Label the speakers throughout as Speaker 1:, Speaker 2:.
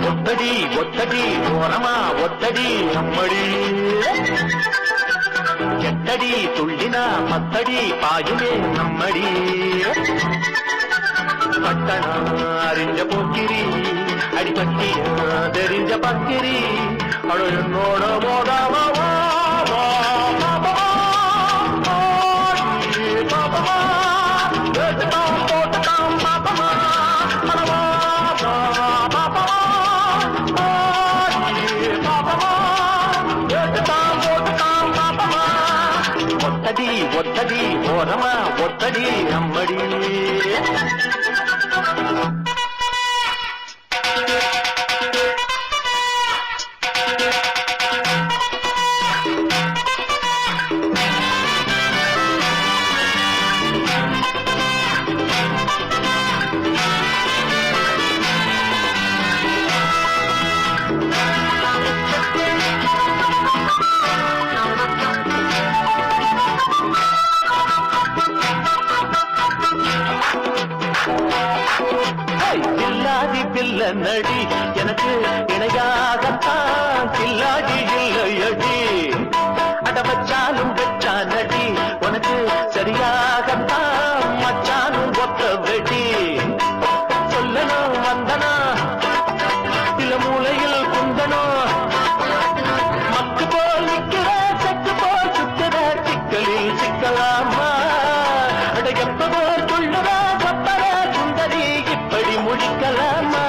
Speaker 1: ஒத்தடி ஒத்தடி ஓரமா ஒத்தடி அம்மடி எட்டடி துள்ளினா பத்தடி பாயுமே நம்மடி பட்டணா அறிஞ்ச போக்கிரி அடிப்பட்டி தெரிஞ்ச பக்கிரி அடு என்னோட மோதாமா ஒத்தடி ஒத்தடி ஓரமா ஒத்தடி அம்மடி கில்லாடி பில்ல நடி எனக்கு இணையாகத்தான் கில்லாடி இல்லையடி அடவச்சாலும் வெச்சா நடி உனக்கு சரியாகத்தான் மச்சானும் ஒத்த வெடி சொல்லணும் வந்தனா சில மூலையில் குந்தனும் மக்கு போல் நிற்கிற செக்கு போல் சுத்துற சிக்கலில் சிக்கலாமா அட எப்பவோ சொல்லுற கப்பற சுந்தரி இப்படி முடிக்கலாமா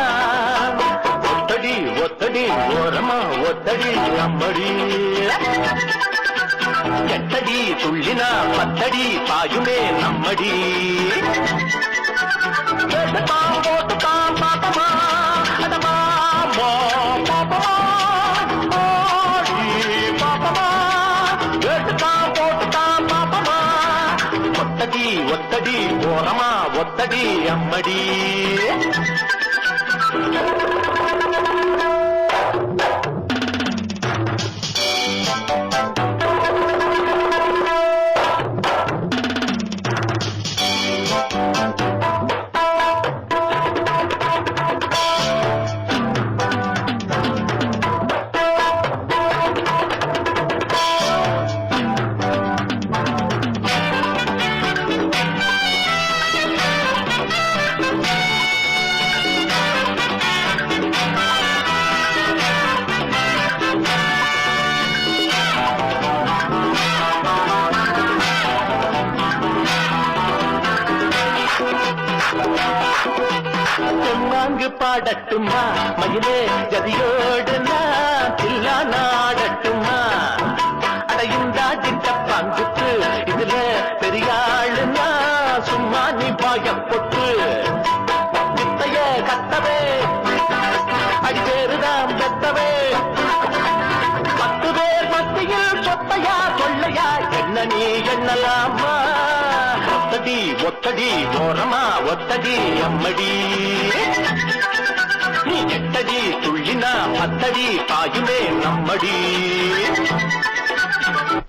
Speaker 1: ஒத்தடி ஒத்தடி ஓரமா ஒத்தடி அம்மடி எட்டடி துள்ளினா பத்தடி பாயுமே நம்மடி போட்டுதான் பாப்பமா அதமா பாப்பமா பாப்பமா கேட்டுதான் போட்டுதான் பாப்பமா ஒத்தடி ஒத்தடி ஓரமா ஒத்தடி அம்மடி தெம்மாங்கு பாடட்டுமா மயிலே ஜதியோடு தில்லா நாடட்டுமா அடையுண்டா திட்ட பங்குத்து இதுல பெரியாளுன்னா சும்மா நீ பாயப்பொட்டு வித்தைய கத்தவே அடிபேருதான் பெத்தவே 10 பேர் மத்தியில் சொத்தையா கொள்ளையா என்ன நீ எண்ணலாமா ஒத்தடி ஒத்தடி ஓரமா ஒத்தடி அம்மடி நீ எட்டடி துள்ளினா பத்தடி பாயுமே நம்மடி